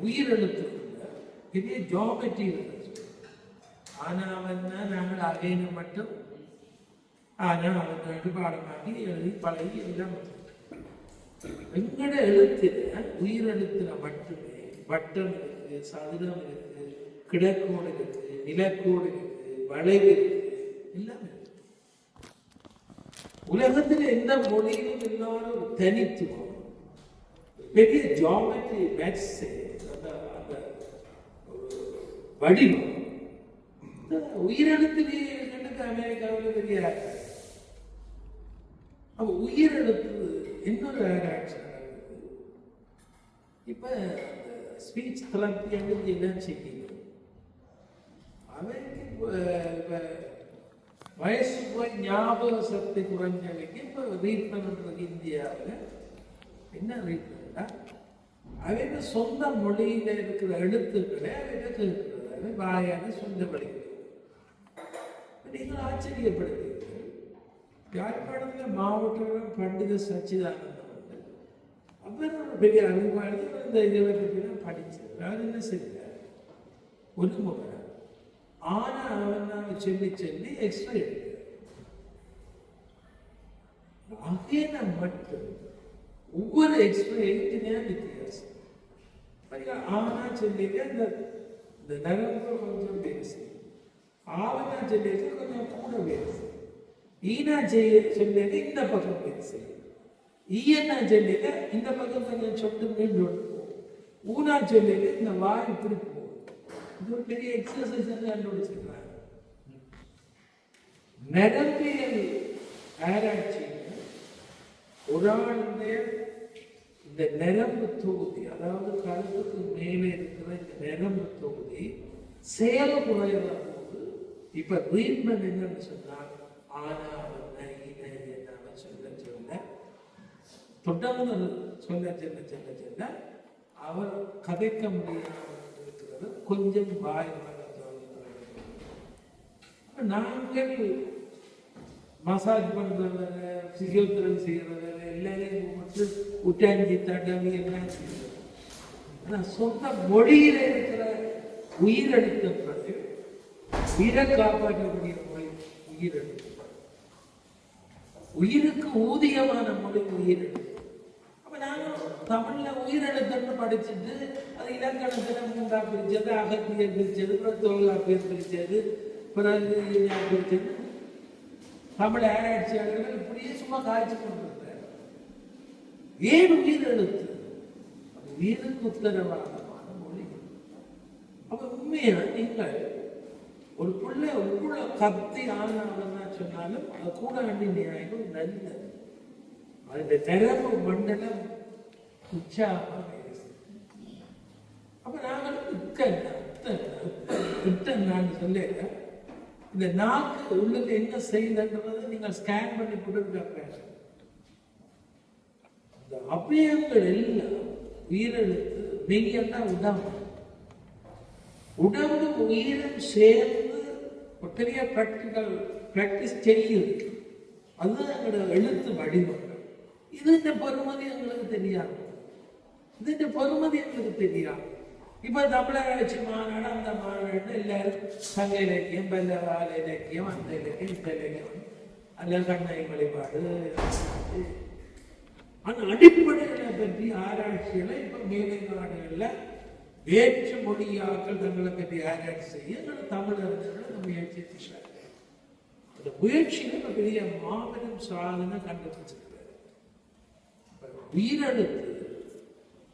உயிரெழுத்துக்குள்ள பெரிய ஜியோமெட்ரி இருந்துச்சு. ஆனால் அவன் நாங்கள் அகைன மட்டும் ஆனால் அவன் நடுபாடமாக்கி எழுதி பழகி எல்லாம் எங்கட எழுத்துல உயிரெழுத்துல மட்டுமே வட்டம் இருக்கு, சதுரம் இருக்கு, கிடக்கோடு இருக்கு, நிலக்கோடு இருக்கு, வளைவு இருக்கு, எல்லாமே இருக்கு. உலகத்தில் எந்த மொழியிலும் இல்லாத ஒரு தனித்துவம், பெரிய ஜியோமெட்ரி மேட்ஸ், அந்த வடிவம் உயிரெழுத்திலேயே இருக்கிறதுக்கு அமெரிக்காவில் பெரிய அப்ப உயிரெழுத்து இன்னொரு ஆராய்ச்சி நடக்குது. இப்ப ஸ்பீச் தெரப்பி எல்லாம் செய்யணும். அவருக்கு வயசு போய் ஞாபக சக்தி குறைஞ்சவைக்கு இப்போ ரீட் பண்ணுறது இந்தியாவில் என்ன ரீட் பண்ணா அவங்க சொந்த மொழியில இருக்கிற எழுத்துக்களை அவங்க கேட்கிறது, வாயால சொல்ல படிக்கிறது. நீங்கள் ஆச்சரியப்படுத்தீர்கள். யாழ்ப்பாணத்தில் மாவட்ட பண்டித சச்சிதானந்தம் அவர் பெரிய அறிவாளி. இந்த இதை பற்றிலாம் படித்தார். அவர் என்ன செய்தார், ஒரு முறை ஆனா அவன் சொல்லி சொல்லி எக்ஸ்ட்ரா எடுத்தார். அகேன மட்டும் ஒவ்வொரு எக்ஸ்ட்ரா எழுத்தினா வித்தியாசம். ஆனா சொல்லிட்டு இந்த நரம்பு கொஞ்சம் பேசு, ஆவனா சொல்லிட்டு கொஞ்சம் கூட பேசு, ஈனா சொல்லிட்டு இந்த பக்கம் பேசு, ஈயனா சொல்லிட்டு இந்த பக்கம் கொஞ்சம் சொட்டு மீண்டு ஊனா சொல்லிட்டு இந்த வாய் இப்படி போகும். இது ஒரு பெரிய எக்ஸசைஸ் கண்டுபிடிச்சிருக்காங்க. நரம்பியல் ஆராய்ச்சி ஒரு ஆளுடைய இந்த நரம்பு தொகுதி, அதாவது கழுத்துக்கு மேலே இருக்கிற இந்த நரம்பு தொகுதி செயல்முறையில போது இப்ப ட்ரீட்மெண்ட் என்னன்னு சொன்னால் தொடர்ந்து சொல்ல அவர் கதைக்க முடியாமல் இருக்கிறது கொஞ்சம் வாய். நாங்கள் மசாஜ் பண்றவங்க, பிசியோதெரபி செய்யறவங்க எல்லாரையும் மட்டும் உட்டாஞ்சி தடவி எல்லாம் செய்யறது. ஆனா சொந்த மொழியில இருக்கிற உயிரெழுத்தப்பட்டு உயிரை காப்பாற்றக்கூடிய மொழி உயிரெழுத்து. உயிருக்கு ஊதியமான மொழி உயிரெழுத்து. அப்ப நாங்கள் தமிழ்ல உயிரெழுத்துன்னு படிச்சுட்டு அது இலக்கணத்துல 3ஆ பிரிச்சது, அகத்தியர் பிரிச்சது, பிறகு தொல்காப்பியர் பிரிச்சது, பிறகு பிரிச்சது. தமிழ் ஆராய்ச்சியாளர்கள் இப்படியே சும்மா காய்ச்சி கொண்டிருக்கிறார். ஏன் உயிரெழுத்து? உயிருக்கு உத்தரவாதமான மொழி. அப்ப உண்மையா நீங்கள் ஒரு பிள்ளை உள்ள கத்தி ஆனாவதுன்னா சொன்னாலும் அது கூட வேண்டிய நியாயம் நல்லது. அந்த நரம்பு மண்டலம் உற்சாகமாக அப்ப நாங்கள் நான் சொல்ல இந்த நாக்கு உள்ளது என்ன செய்யுதுன்றதை நீங்கள் ஸ்கேன் பண்ணி கொடுக்க. இந்த அவயங்கள் எல்லாம் உயிரெழுத்து. நீங்க என்ன உடம்பு உயிரும் சேர்ந்து ஒரு பெரிய பிராக்டிஸ் செய்யுது. அதுதான் எங்களோட எழுத்து வடிவங்கள். இதுன்ற பொறுமதி எங்களுக்கு தெரியாது. இதுன்ற பொறுமதி எங்களுக்கு தெரியாது. இப்ப தமிழராட்சி மாநாடு, அந்த மாநாடு எல்லாரும் சங்க இலக்கியம், பல்லவால இலக்கியம், அந்த இலக்கியம், இந்த இலக்கியம், அல்ல கண்ணை வழிபாடு. ஆனா அடிப்படைகளை பற்றி ஆராய்ச்சிகளை இப்ப மேலை நாடுகள்ல வேற்று மொழியாக்கள் தங்களை பற்றி ஆராய்ச்சி செய்ய தமிழர்கள் முயற்சி செய்கிறார். அந்த முயற்சியில பெரிய மாபெரும் சாதனை கண்டுபிடிச்சிருக்கிறார். உயிரெழுத்து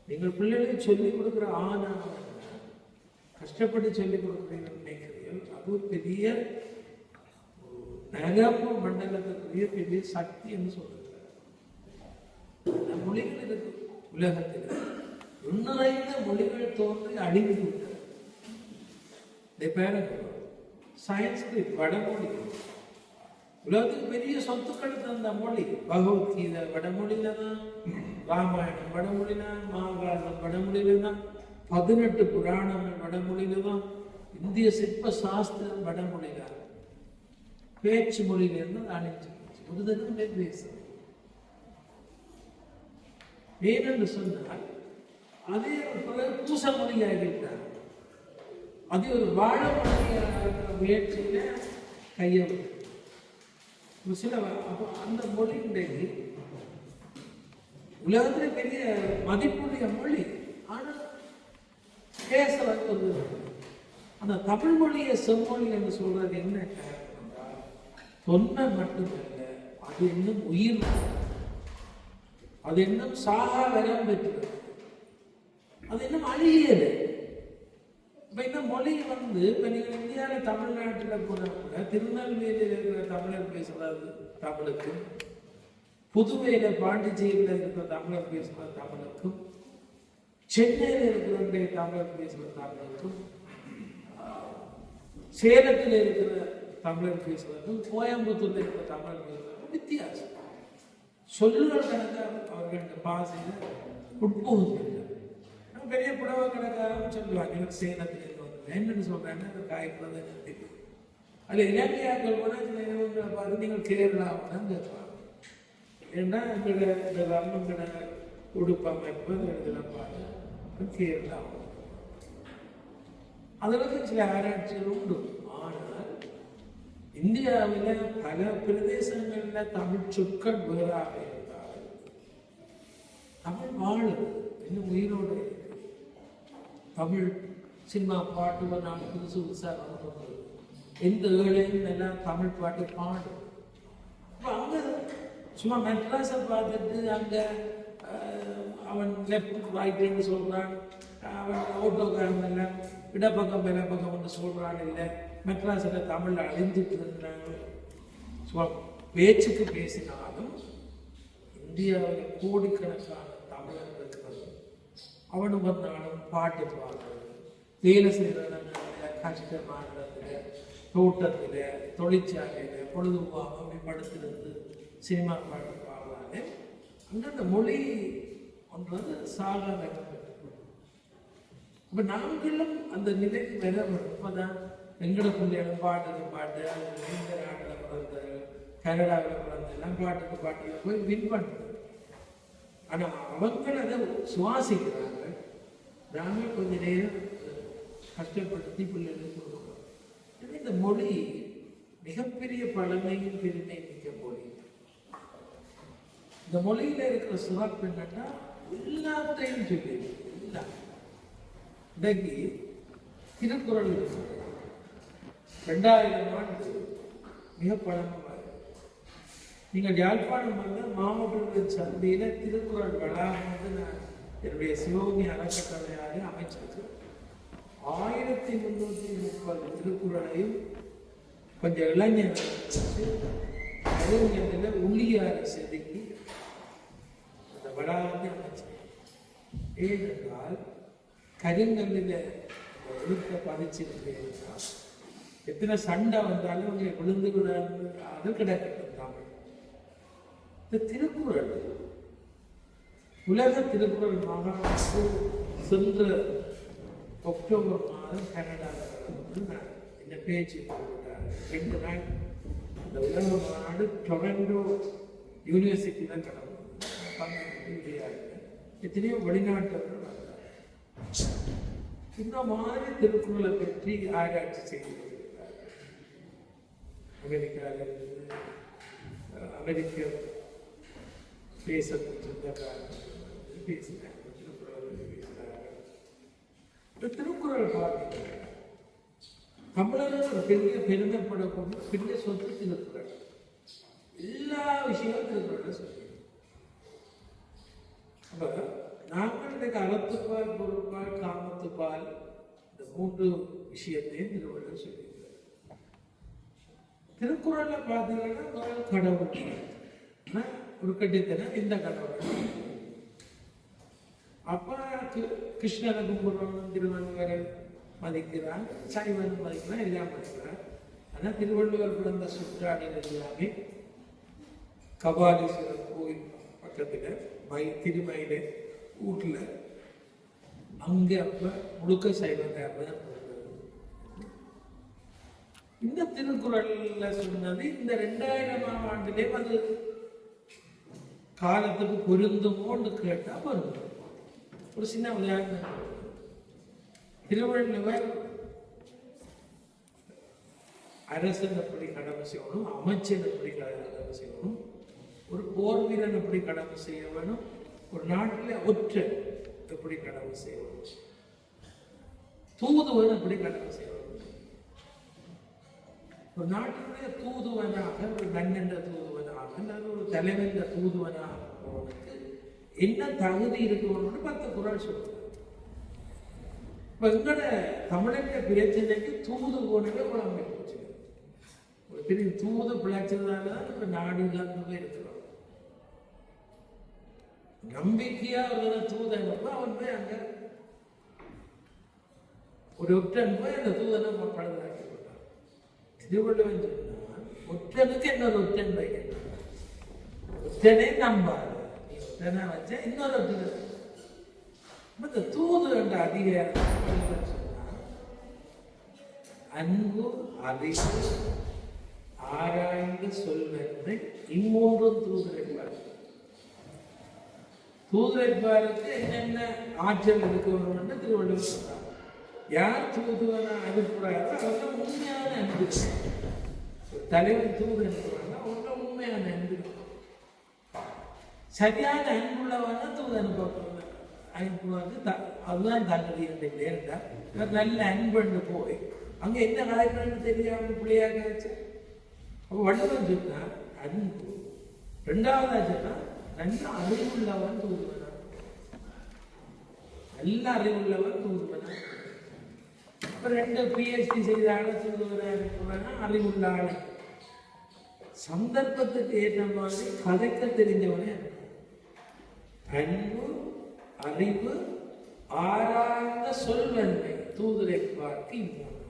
நீங்கள் பிள்ளைகளுக்கு சொல்லிக் கொடுக்குற கஷ்டப்பட்டு சொல்லிக் கொடுக்குறீங்கன்னு நினைக்கிறீர்கள். அது ஒரு பெரிய நரம்பு மண்டலத்துக்குரிய பெரிய சக்தி என்று சொல்லுகிறார். அந்த மொழிகள் இருக்கு உலகத்தில். நிறைந்த மொழிகள் தோன்றி அழிந்து விட்டது. சயின்ஸ்கிரிட் வடமொழி உலகத்துக்கு பெரிய சொத்துக்கள் தந்த மொழி. பகவத்கீதை வடமொழியில தான், ராமாயணம் வடமொழியில, மகாபாரதம் வடமொழியில தான், 18 புராணங்கள் வடமொழியில தான், இந்திய சிற்ப சாஸ்திரம் வடமொழியில. பேச்சு மொழியில இருந்து அழிஞ்சு ஒரு தடவை பேசும். ஏனென்று சொன்னால் அதே பூச மொழியாகிவிட்டார். அதே ஒரு வாழ மொழியாக முயற்சியில கையெழு சில. அந்த மொழி இன்றைக்கு உலகத்துல பெரிய மதிப்புடைய மொழி. ஆனால் பேச வந்து அந்த தமிழ் மொழியை செம்மொழி என்று சொல்றது என்ன காரணம் என்றால், தொன்மை மட்டுமல்ல, அது இன்னும் உயிர், அது இன்னும் சாகா வரம் பெற்றது, அது இன்னும் அழியது. இப்ப இந்த மொழி வந்து இப்ப நீங்க இந்தியாவில தமிழ்நாட்டில் போனா கூட திருநெல்வேலியில் இருக்கிற தமிழர் பேசுறது தமிழுக்கும், புதுவையில பாண்டிச்சேரியில இருக்கிற தமிழர் பேசுற தமிழுக்கும், சென்னையில இருக்கிற தமிழர் பேசுற தமிழுக்கும், சேலத்தில் இருக்கிற தமிழர் பேசுறதுக்கும், கோயம்புத்தூர்ல இருக்கிற தமிழர் பேசுறதுக்கும் வித்தியாசம். சொல்லுகள் கணக்காக அவர்கள் பாசையில உட்புகுந்து பெரிய புடவை கணக்காரன்னு சொல்லுவாங்க. எனக்கு சேலத்துல இருந்து என்னன்னு சொல்றாங்க காய்ப்புறதை தெரியும். அதுல இலங்கையாக்கள் கூட இவங்களை பார்த்து நீங்கள் கேரளாவுடன் கேட்பாங்க. ஏன்னா எங்களோட இந்த வர்ணங்கட உடுப்பமைப்பு இதெல்லாம் பார்த்து கேரளா. அதற்கு சில ஆராய்ச்சிகள் உண்டு. ஆனால் இந்தியாவில் பல பிரதேசங்கள்ல தமிழ் சொற்கள் வேறாக இருந்தால் தமிழ் வாழுது, இன்னும் உயிரோடு இருக்கு. தமிழ் சினிமா பாட்டு ஒரு நாள் புதுசு புதுசாக வந்து எந்த ஏழையும் எல்லாம் தமிழ் பாட்டு பாடும். இப்போ அங்கே சும்மா மெட்ராஸை பார்த்துட்டு அங்கே அவன் லெஃப்ட் ரைட்டுன்னு சொல்கிறான், அவன் ஓட்டோக்காரன் எல்லாம் இடப்பக்கம் பக்கம் வந்து சொல்கிறான். இல்லை மெட்ராஸில் தமிழ் அழிஞ்சிட்டு இருந்தாங்க. பேச்சுக்கு பேசினாலும் இந்தியாவில் கோடிக்கணக்கான தமிழர் இருக்கிறது. அவனு வந்தாலும் பாட்டு பாடுறது, வேலை செய்கிற இடங்களில், கஷ்டமான இடத்துல, தோட்டத்தில், தொழிற்சாலையில் பொழுதுபோகாமல் அப்படி படுத்திருந்து சினிமா பாட்டு பாடுறாங்க. அந்தந்த மொழி ஒன்றது சாகாத. அப்போ நாங்களும் அந்த நிலைக்கு வர வரும். அப்போதான் எங்கட பிள்ளைகளும் பாட்டுக்கு பாட்டு, இந்த நாட்டில் பிறந்த, கனடாவில் பிறந்த எல்லாம் பாட்டுக்கு பாட்டில் போய் வின் பண்ணுறது. ஆனால் அவங்கள் அதை சுவாசிக்கிறாங்க. நாங்கள் கொஞ்ச நேரம் கஷ்டப்படுத்தி பிள்ளைகளுக்கு கொடுக்குறோம். இந்த மொழி மிகப்பெரிய பழமையும் பெருமை மிக்க மொழி. இந்த மொழியில் இருக்கிற சிறப்பு என்னன்னா எல்லாத்தையும் சொல்லி எல்லாம். இன்றைக்கு திருக்குறள் 2000 ஆண்டு மிக பழமையாக. நீங்கள் யாழ்ப்பாணம் வந்தால் மாவட்டத்தின் சந்தையில் திருக்குறள் வளாகம் வந்து நான் என்னுடைய சிவகங்கை அறக்கட்டளையாக அமைச்சிருக்கேன். 1330 திருக்குறளையும் கொஞ்சம் இளைஞர்கள் வச்சு அறிஞர்களில் உள்ளியாரை செதுக்கி அந்த வளாகத்தை அமைச்சேன். ஏனென்றால் கருங்கல்லில் எழுத்த பதிச்சிருந்தால் எத்தனை சண்டை வந்தாலும் அவங்க விழுந்து விடாது, அது கிடக்கட்டும் தமிழ். இந்த திருக்குறள் உலக திருக்குறள் மாநாடு சென்ற அக்டோபர் மாதம் கனடாவில் வந்து நான் இந்த பேச்சு போட்டார். 2 நாள் இந்த உலக மாநாடு டொரண்டோ யூனிவர்சிட்டியில் கடந்து எத்தனையோ வெளிநாட்டவர்கள் வந்தார். இந்த மாதிரி திருக்குறளை பற்றி ஆராய்ச்சி செய்திருக்கிறார். அமெரிக்காவிலிருந்து அமெரிக்க பேசினாங்க. திருக்குறள் பார்த்தீங்கன்னா தமிழர்கள் ஒரு பெரிய பெருமைப்படக்கூடிய பெரிய சொத்து திருக்குறள். எல்லா விஷயமும் திருக்குறள் சொல்லி. அப்ப நாங்கள் இன்றைக்கு அறத்துப்பால், பொருட்பால், காமத்துப்பால் இந்த 3 விஷயத்தையும் திருவள்ளுவர் சொல்லியிருக்கிறார். திருக்குறள்ல பார்த்தீங்கன்னா கடவுள் ஒரு கட்டித்தனம் இந்த கடவுள். அப்ப கிருஷ்ணனை கும்பிடுறவன் திருவள்ளுவரை மதிக்கிறான், சைவன் மதிக்கிறான், எல்லாம் மதிக்கிறான். ஆனா திருவள்ளுவர் பிறந்த சுற்றாடிகள் எல்லாமே கபாலீஸ்வரர் கோயில் பக்கத்துல திருமயில வீட்டுல அங்க அப்ப முழுக்க சைவம். இந்த திருக்குறள்ல சொன்னது இந்த 2000ஆம் ஆண்டிலே அது காலத்துக்கு பொருந்துமோன்னு கேட்டா பொருந்தும். ஒரு சின்ன உதாரணம், திருவள்ளுவர் அரசன் எப்படி கடமை செய்யணும், அமைச்சர் எப்படி கடமை செய்யணும், ஒரு போர் வீரன் எப்படி கடமை செய்ய வேணும், ஒரு நாட்டில் ஒற்றன் எப்படி கடமை செய்யணும், தூதுவன் எப்படி கடமை செய்யணும். ஒரு நாட்டினுடைய தூதுவனாக, ஒரு மன்னன்ற தூதுவனாக, அல்லது ஒரு தலைவன்ற தூதுவனாக போவதற்கு என்ன தகுதி இருக்கணும்னு 10 குறள் சொல்றாங்க. இப்ப எங்கட தமிழக பிரச்சனைக்கு தூது போனவே குழம்பு போச்சு. ஒரு பெரிய தூது பிழைச்சதாலதான் இப்ப நாடு இல்லாம இருக்கிறோம். நம்பிக்கையா ஒரு தூதன் அவன் போய் அங்க ஒரு ஒற்றன் போய் அந்த தூதனை பழுதாக்கி போட்டான். திருவள்ளுவன் சொன்னான், ஒற்றனுக்கு இன்னொரு ஒற்றன் வைக்கணும், ஒற்றனே நம்பாது, நீ ஒற்றனை வச்ச இன்னொரு ஒற்றன். இந்த தூது என்ற அதிகாரம் சொன்னான், அன்பு, அறிவு, ஆராய்ந்து சொல்வதை இம்மூன்றும் தூதுரைப்பார். தூதுரைப்பாருக்கு என்னென்ன ஆற்றல் இருக்கணும்னு திருவள்ளுவர் சொன்னார். யார் தூதுவனா அனுப்புறாரோ அவங்க உண்மையான அன்பு. தலைவன் தூது அனுப்புறாங்க, அவங்க உண்மையான அன்பு. சரியான அன்புள்ளவனா தூது அனுப்புவாங்க. அதுதான் தகுதி என்று நேர்ந்தா நல்ல அன்புன்னு போய் அங்க என்ன கலைக்கிறன்னு தெரியாம பிள்ளையாக வச்சு அப்போ வள்ளுவன் சொன்னா அன்பு. 2வதா சொன்னா நல்ல அறிவுள்ளவன் தூதுவனா, நல்ல அறிவுள்ளவன் தூதுவனா. அப்ப 2 PhD செய்த ஆளை தூதுவனா அறிவுள்ள ஆளை. சந்தர்ப்பத்துக்கு ஏற்ற மாதிரி கதைக்க தெரிஞ்சவனே அன்பு, அறிவு, ஆராய்ந்த சொல்வன்மை தூதரை பார்த்து இம்மூன்று.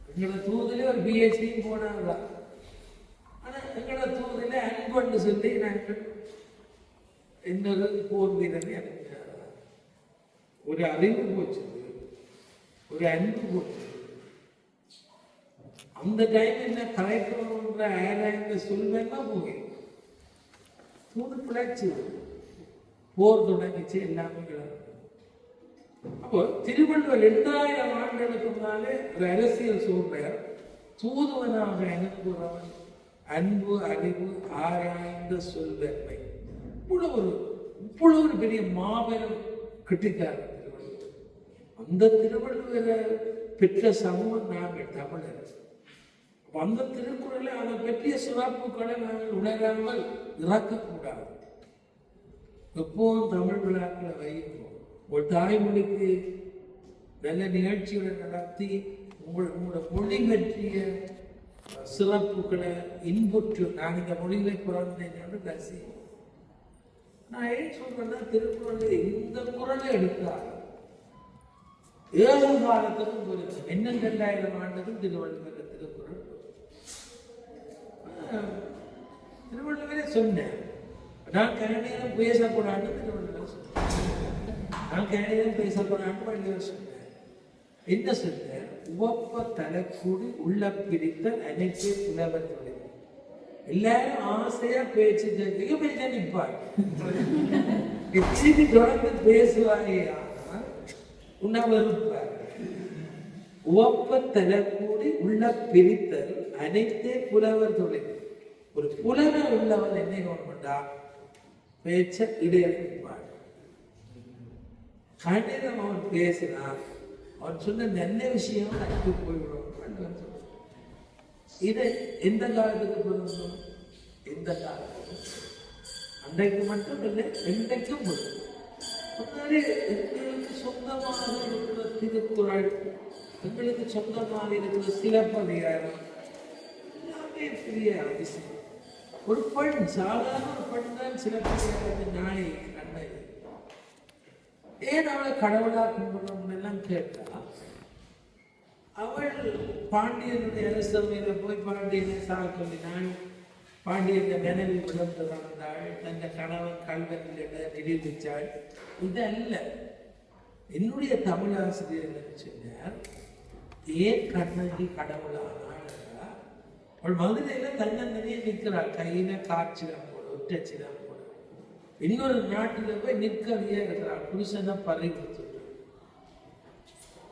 எங்களோட தூதில ஒரு பிஹெச்டியும் போனாங்களா, ஆனா எங்களோட தூதில அன்புன்னு சொல்லி நாங்கள் இன்னொரு போர் வீரனை அனுப்பினாரா. ஒரு அறிவு போச்சு, ஒரு அன்பு போச்சு. அந்த டைம் என்ன கலைக்கணுன்ற ஆராய்ந்த சொல்வேன்னா போய் தூது பிழைச்சு போர் தொடங்கிச்சு, எல்லாமே கிளம்பு. அப்போ திருவள்ளுவர் 2000 ஆண்டுகளுக்கு முன்னாலே ஒரு அரசியல் சொல்றார், தூதுவனாக அனுப்புகிறவன் அன்பு, அறிவு, ஆராய்ந்த சொல்வன்மை. இவ்வளவு ஒரு பெரிய மாபெரும் கிட்டிக்காரர் திருவள்ளுவர். அந்த திருவள்ளுவரை பெற்ற சமூகம் நாங்கள் தமிழர். அந்த திருக்குறளை அதை பற்றிய சிறப்புகளை நாங்கள் உணராமல் இறக்கக்கூடாது. எப்போதும் தமிழ் விழாக்களை வைப்போம். ஒரு தாய்மொழிக்கு நல்ல நிகழ்ச்சிகளை நடத்தி உங்களோட மொழி பற்றிய சிறப்புகளை இன்புற்று நான் இந்த மொழிகளை பிறந்தேன் என்று பேசி. நான் ஏன் சொல்றேன்னா, திருக்குறள் இந்த குறளை எடுத்தால் 7 காலத்துக்கும் பொருத்தம். இன்னும் 2000 ஆண்டுக்கும் திருவள்ளுவர் திருக்குறள். திருவள்ளுவரே சொன்னேன், நான் கனநேரம் பேசக்கூடாதுன்னு திருவள்ளுவர் சொன்னேன். நான் கனநேரம் பேசக்கூடாதுன்னு வள்ளுவர் சொன்னேன். என்ன சொன்னேன்? உவப்ப தலைக்கூடி உள்ள பிரித்த அனைத்தே புலவர் தொழில். எல்லாரும் ஆசையா பேச்சு கேட்க பேச நிற்பாங்க. திருப்பி தொடர்ந்து பேசுவாங்க, உணவருப்பார். உவப்ப தலைக்கூடி உள்ள பிரித்தல் அனைத்தே புலவர் தொழில். ஒரு புலவர் உள்ளவன் என்ன வேணும்டா, பேச்ச இடையறிப்பான். கண்டிதம் அவன் பேசினான், அவன் சொன்ன நல்ல விஷயம் அனுப்பி போய்விடும். இதை எந்த காலத்துக்கு பொருந்தும்? எந்த காலத்துக்கு? அன்றைக்கு மட்டும் இல்லை, இன்றைக்கும் பொருந்தும். எங்களுக்கு சொந்தமாக இருக்கிற திருக்குறள், எங்களுக்கு சொந்தமாக இருக்கிற சிலப்பதிகாரம் எல்லாமே பெரிய விஷயம். ஒரு பெண், சாதாரண ஒரு பெண் தான் சிலப்பதிகாரத்தின் நாயை கண்ணை. ஏன் அவளை கடவுளா கும்பிடணும்னு எல்லாம் கேட்டா, அவள் பாண்டியனுடைய அரசவையில போய் பாண்டியனை சாக்கினாள். பாண்டியனை நினைவு விழுந்து வந்தாள். தன் கணவன் கல்வனிட நிரூபித்தாள். இதல்ல என்னுடைய தமிழாசிரியர் சொன்னார், ஏன் கண்ணகி கடவுளானாள்? அவள் மதுரையில தன்னந்தனியே நிற்கிறாள், கையில காய்ச்சிடம் போட, ஒற்றச்சிடம் போட. இன்னொரு நாட்டில போய் நிற்கவியா இருக்கிறாள், புருஷனை பறி கொடுத்துட்டு.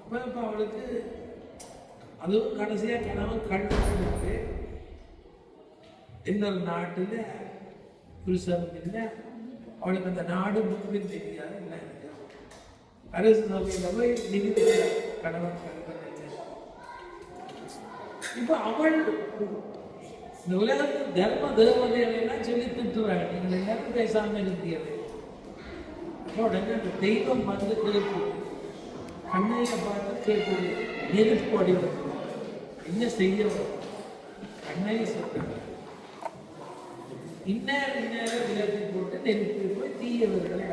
அப்ப அவளுக்கு அதுவும் கடைசியா கணவன் கல்வி இன்னொரு நாட்டுல புருஷன் இல்லை. அவளுக்கு அந்த நாடு முன்பின் தெரியாது. இல்லை, அரசு சபையில போய் நிதி கணவன் கல்வன் இல்லை. இப்ப அவள் இந்த உலகத்தில் தர்ம தேவதைகளை எல்லாம் சொல்லி திட்டுறாள், நீங்கள் எல்லாரும் பேசாம இருந்தீர்கள். அப்போ உடனே அந்த தெய்வம் வந்து கேட்குது, கண்ணையை பார்த்து கேட்குது, நெருப்பு அடிவது என்ன செய்ய? கண்ணையை சொல்றாங்க, இந்நேரம் விலக்கி போட்டு நெருப்பு போய் தீயவர்களை